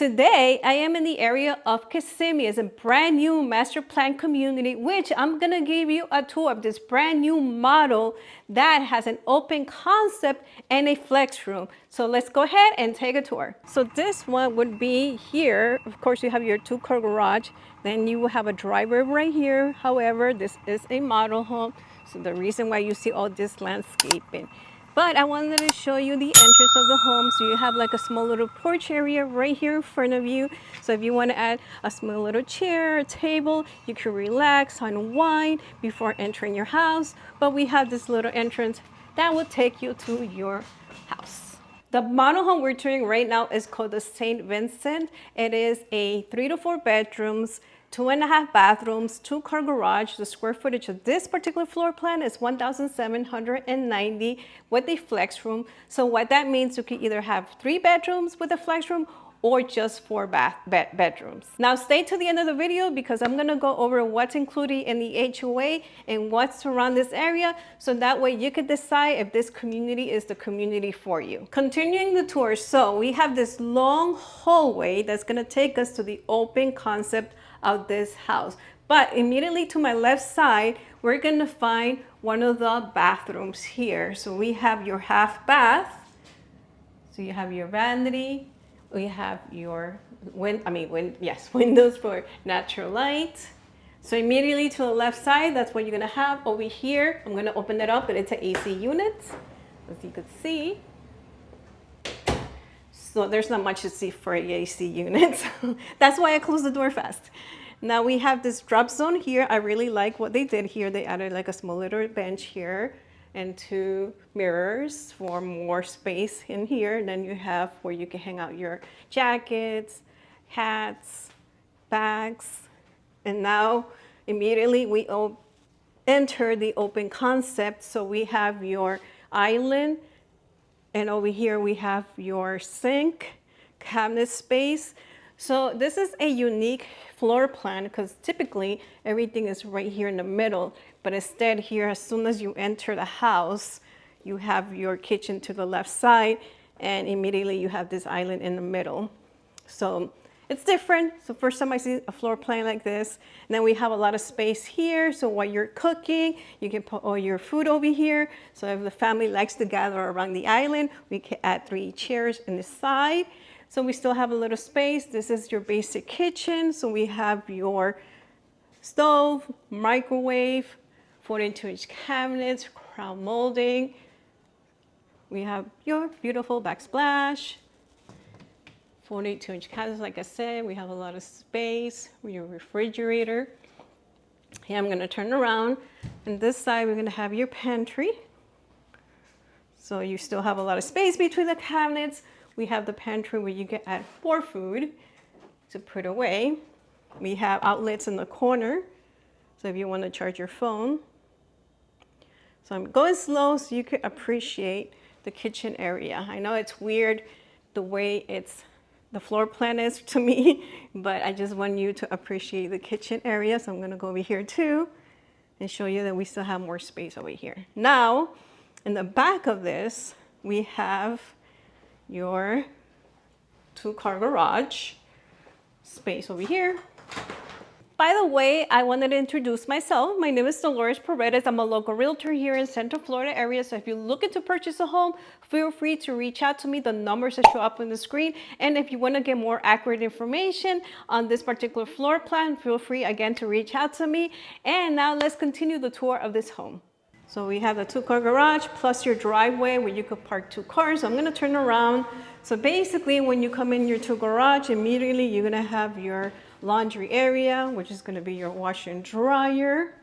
Today, I am in the area of Kissimmee. It's a brand new master plan community, which I'm gonna give you a tour of this brand new model that has an open concept and a flex room. So let's go ahead and take a tour. So this one would be here. Of course, you have your 2-car garage. Then you will have a driveway right here. However, this is a model home. So the reason why you see all this landscaping. But I wanted to show you the entrance of the home. So you have like a small little porch area right here in front of you. So if you want to add a small little chair, a table, you can relax, unwind before entering your house. But we have this little entrance that will take you to your house. The model home we're touring right now is called the St. Vicent. It is a 3 to 4 bedrooms, 2.5 bathrooms, 2-car garage. The square footage of this particular floor plan is 1,790 with a flex room. So what that means, you can either have 3 bedrooms with a flex room or just 4 bedrooms. Now stay to the end of the video because I'm gonna go over what's included in the HOA and what's around this area, so that way you can decide if this community is the community for you. Continuing the tour, so we have this long hallway that's gonna take us to the open concept of this house. But immediately to my left side, we're gonna find one of the bathrooms here. So we have your half bath. So you have your vanity. We have your windows for natural light. So immediately to the left side, that's what you're gonna have over here. I'm gonna open it up, and it's an AC unit, as you can see. So there's not much to see for an AC unit. That's why I closed the door fast. Now we have this drop zone here. I really like what they did here. They added like a small little bench here and 2 mirrors for more space in here. And then you have where you can hang out your jackets, hats, bags. And now immediately we enter the open concept. So we have your island, and over here we have your sink, cabinet space. So this is a unique floor plan because typically everything is right here in the middle, but instead here, as soon as you enter the house, you have your kitchen to the left side, and immediately you have this island in the middle. So it's different. So first time I see a floor plan like this. And then we have a lot of space here. So while you're cooking, you can put all your food over here. So if the family likes to gather around the island, we can add 3 chairs in the side. So we still have a little space. This is your basic kitchen. So we have your stove, microwave, 42-inch cabinets, crown molding. We have your beautiful backsplash, 42-inch cabinets. Like I said, we have a lot of space with your refrigerator. Here I'm gonna turn around. And this side, we're gonna have your pantry. So you still have a lot of space between the cabinets. We have the pantry where you can add more food to put away. We have outlets in the corner. So if you want to charge your phone. So I'm going slow so you can appreciate the kitchen area. I know it's weird the way the floor plan is to me, but I just want you to appreciate the kitchen area. So I'm going to go over here too and show you that we still have more space over here. Now, in the back of this, we have your 2-car garage space over here. By the way, I wanted to introduce myself. My name is Dolores Paredes. I'm a local realtor here in Central Florida area. So if you're looking to purchase a home, feel free to reach out to me. The numbers that show up on the screen. And if you want to get more accurate information on this particular floor plan, feel free again to reach out to me. And now let's continue the tour of this home. So we have the 2-car garage plus your driveway where you could park 2 cars. So I'm gonna turn around. So basically when you come in your 2 garage, immediately you're gonna have your laundry area, which is gonna be your washer and dryer.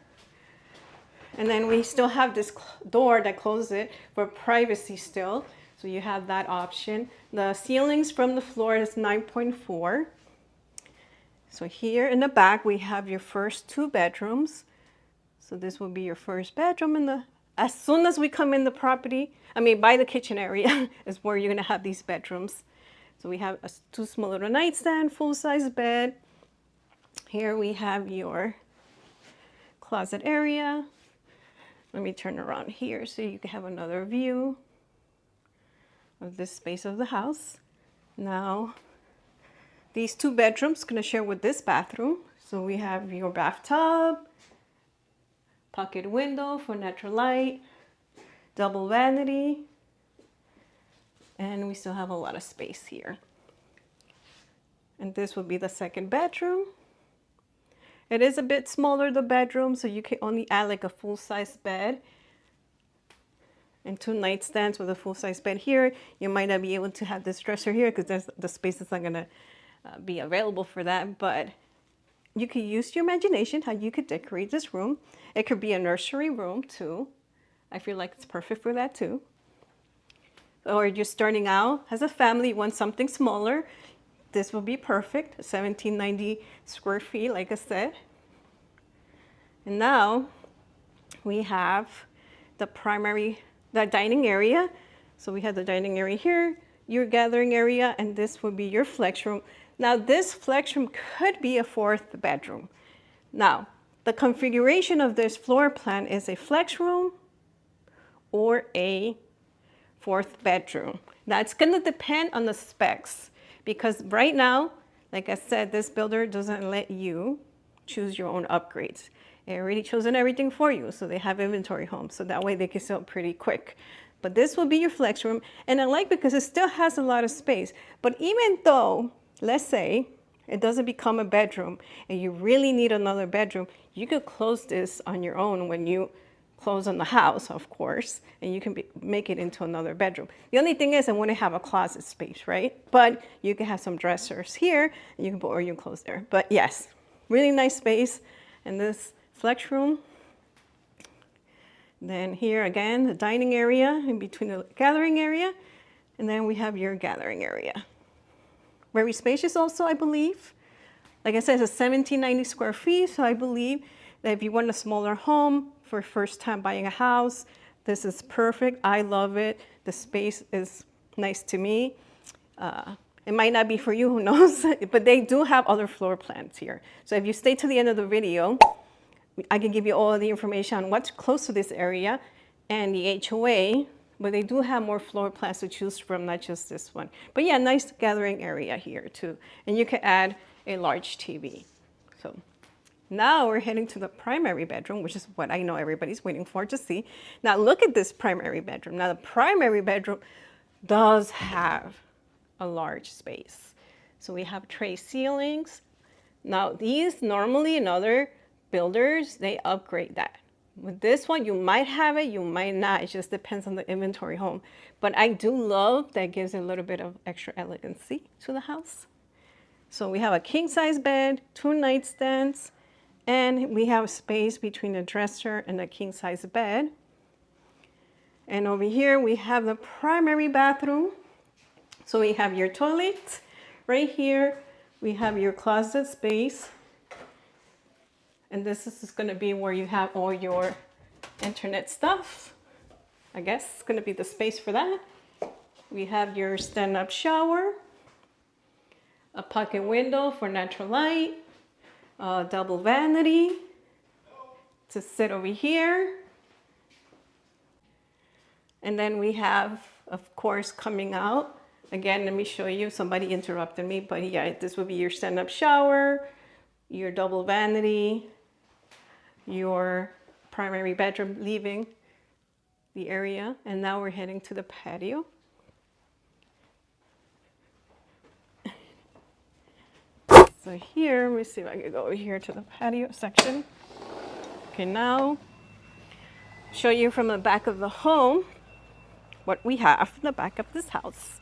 And then we still have this door that closes it for privacy still. So you have that option. The ceilings from the floor is 9.4. So here in the back, we have your first 2 bedrooms. So this will be your first bedroom as soon as we come in the property, by the kitchen area is where you're gonna have these bedrooms. So we have 2 small little nightstand, full-size bed. Here we have your closet area. Let me turn around here so you can have another view of this space of the house. Now, these 2 bedrooms gonna share with this bathroom. So we have your bathtub, pocket window for natural light, double vanity, and we still have a lot of space here. And this will be the 2nd bedroom. It is a bit smaller, the bedroom, so you can only add like a full-size bed and 2 nightstands with a full-size bed here. You might not be able to have this dresser here because the space is not gonna be available for that, but you could use your imagination how you could decorate this room. It could be a nursery room too. I feel like it's perfect for that too. Or you're starting out as a family, you want something smaller. This will be perfect, 1790 square feet, like I said. And now we have the dining area. So we have the dining area here, your gathering area, and this will be your flex room. Now this flex room could be a 4th bedroom. Now, the configuration of this floor plan is a flex room or a 4th bedroom. Now it's gonna depend on the specs, because right now, like I said, this builder doesn't let you choose your own upgrades. It already chosen everything for you, so they have inventory homes, so that way they can sell pretty quick. But this will be your flex room, and I like because it still has a lot of space. But even though, let's say, it doesn't become a bedroom, and you really need another bedroom, you could close this on your own when you close on the house, of course, and you can make it into another bedroom. The only thing is I wouldn't have a closet space, right? But you can have some dressers here, and you can put, or you can close there. But yes, really nice space in this flex room. Then here again, the dining area in between the gathering area, and then we have your gathering area. Very spacious also, I believe. Like I said, it's a 1790 square feet, so I believe that if you want a smaller home for first time buying a house, this is perfect. I love it. The space is nice to me. It might not be for you, who knows, but they do have other floor plans here. So if you stay to the end of the video, I can give you all of the information on what's close to this area and the HOA, but they do have more floor plans to choose from, not just this one. But yeah, nice gathering area here too. And you can add a large TV. So now we're heading to the primary bedroom, which is what I know everybody's waiting for to see. Now look at this primary bedroom. Now the primary bedroom does have a large space. So we have tray ceilings. Now these normally in other builders, they upgrade that. With this one, you might have it, you might not. It just depends on the inventory home. But I do love that gives a little bit of extra elegancy to the house. So we have a king size bed, 2 nightstands, and we have space between the dresser and the king size bed. And over here, we have the primary bathroom. So we have your toilet right here. We have your closet space. And this is going to be where you have all your internet stuff. I guess it's going to be the space for that. We have your stand-up shower, a pocket window for natural light, a double vanity to sit over here. And then we have, of course, coming out. Again, let me show you. Somebody interrupted me, but yeah, this would be your stand-up shower, your double vanity, your primary bedroom leaving the area. And now we're heading to the patio. So here, let me see if I can go over here to the patio section. Okay, now show you from the back of the home what we have in the back of this house.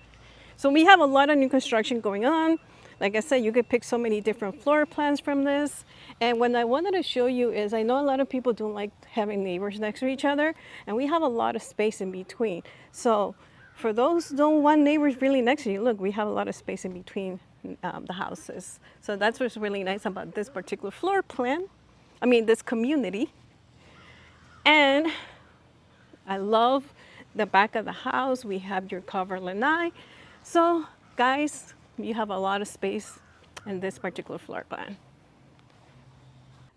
So we have a lot of new construction going on. Like I said, you could pick so many different floor plans from this. And what I wanted to show you is, I know a lot of people don't like having neighbors next to each other, and we have a lot of space in between. So for those who don't want neighbors really next to you, look, we have a lot of space in between the houses. So that's what's really nice about this particular floor plan. I mean, this community. And I love the back of the house. We have your covered lanai. So guys, you have a lot of space in this particular floor plan.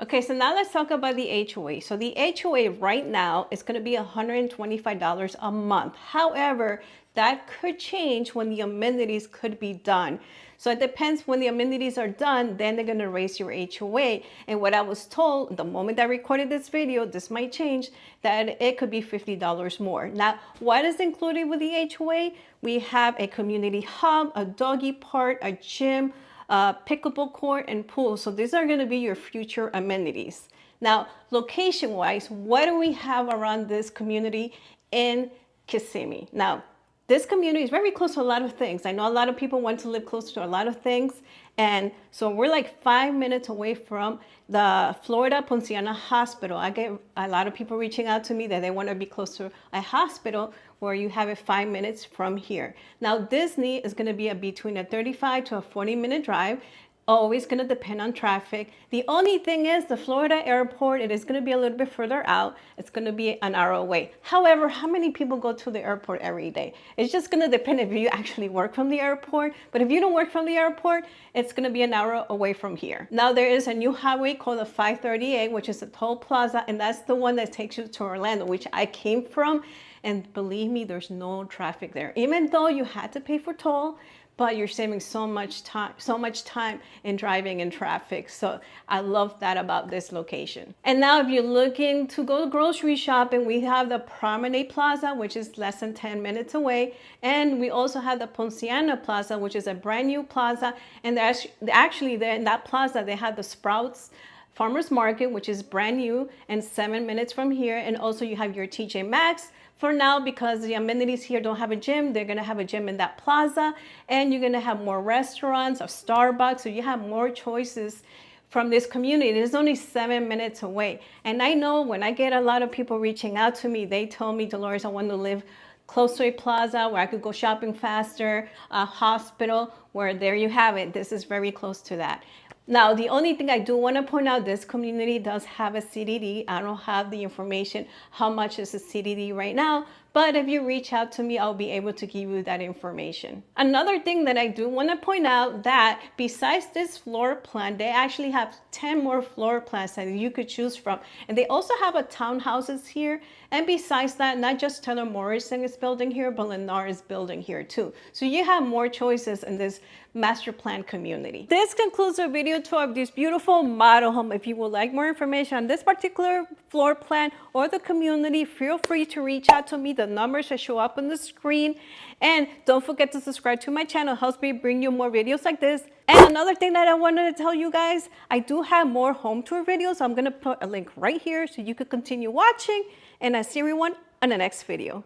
Okay, so now let's talk about the HOA. So the HOA right now is going to be $125 a month. However, that could change when the amenities could be done. So it depends when the amenities are done, then they're going to raise your HOA. And what I was told the moment I recorded this video, this might change, that it could be $50 more. Now, what is included with the HOA? We have a community hub, a doggy park, a gym, pickleball court, and pool. So these are going to be your future amenities. Now, location-wise, what do we have around this community in Kissimmee? Now, this community is very close to a lot of things. I know a lot of people want to live close to a lot of things. And so we're like 5 minutes away from the Florida Poinciana Hospital. I get a lot of people reaching out to me that they want to be close to a hospital where you have it 5 minutes from here. Now, Disney is going to be between a 35 to a 40-minute drive. Always going to depend on traffic. The only thing is the Florida airport, it is going to be a little bit further out. It's going to be an hour away. However, how many people go to the airport every day? It's just going to depend if you actually work from the airport. But if you don't work from the airport, it's going to be an hour away from here. Now, there is a new highway called the 538, which is a toll plaza. And that's the one that takes you to Orlando, which I came from. And believe me, there's no traffic there. Even though you had to pay for toll, but you're saving so much time in driving in traffic. So I love that about this location. And now if you're looking to go grocery shopping, we have the Promenade Plaza, which is less than 10 minutes away. And we also have the Poinciana Plaza, which is a brand new plaza. And actually there in that plaza, they have the Sprouts Farmers Market, which is brand new and 7 minutes from here. And also you have your TJ Maxx. For now, because the amenities here don't have a gym, they're gonna have a gym in that plaza, and you're gonna have more restaurants, a Starbucks, so you have more choices from this community. It is only 7 minutes away. And I know when I get a lot of people reaching out to me, they tell me, Dolores, I want to live close to a plaza where I could go shopping faster, a hospital, where there you have it. This is very close to that. Now, the only thing I do want to point out, this community does have a CDD. I don't have the information how much is a CDD right now, but if you reach out to me, I'll be able to give you that information. Another thing that I do want to point out that besides this floor plan, they actually have 10 more floor plans that you could choose from. And they also have a townhouses here. And besides that, not just Taylor Morrison is building here, but Lennar is building here too. So you have more choices in this master plan community. This concludes the video tour of this beautiful model home. If you would like more information on this particular floor plan or the community, feel free to reach out to me. The numbers that show up on the screen. And don't forget to subscribe to my channel. It helps me bring you more videos like this. And another thing that I wanted to tell you guys, I do have more home tour videos. I'm going to put a link right here so you could continue watching. And I'll see everyone on the next video.